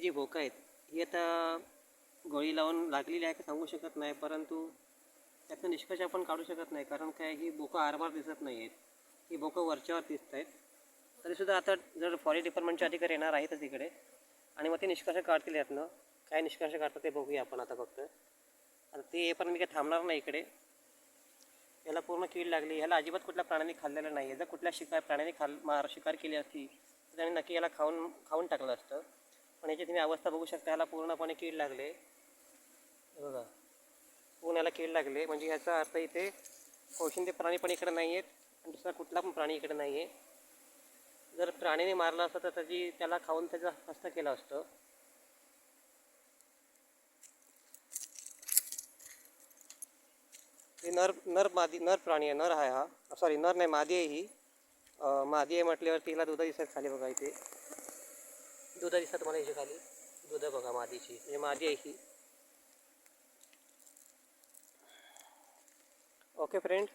जी भोकं आहेत ही आता गोळी लावून लागलेली आहे का सांगू शकत नाही, परंतु त्याचा निष्कर्ष आपण काढू शकत नाही. कारण काय, ही बोकं आरपार दिसत नाही आहेत, ही बोकं वरच्यावर दिसत आहेत. तरीसुद्धा आता जर फॉरेस्ट डिपार्टमेंटचे अधिकारी येणार आहेतच इकडे आणि मग ते निष्कर्ष काढतील यातनं. काय निष्कर्ष काढतात ते बघूया आपण आता फक्त. आता ते येईपर्यंत मी काही थांबणार नाही इकडे. याला पूर्ण कीड लागली, ह्याला अजिबात कुठल्या प्राण्याने खाल्लेलं नाही आहे. जर कुठल्या प्राण्याने शिकार केली असती तर त्याने नक्की याला खाऊन टाकलं असतं. पण याची तुम्ही अवस्था बघू शकता, ह्याला पूर्णपणे कीड लागले बघा. पूर्ण याला कीड लागले म्हणजे ह्याचा अर्थ इथे पोशिंदे प्राणी पण इकडे नाही आहेत आणि दुसरा कुठला पण प्राणी इकडे नाही आहे. जर प्राणीने मारलं असतं तर त्याला खाऊन त्याचा हस्त केलं असतं. हे नर प्राणी आहे, नर आहे हा. सॉरी, नर नाही, मादी आहे ही. मादी आहे म्हटल्यावरती हिला दुधा दिसत खाली बघा. इथे दुधा दिसतात मला याच्या खाली. दुध बघा मादीची, म्हणजे मादी आहे ही. Okay friend.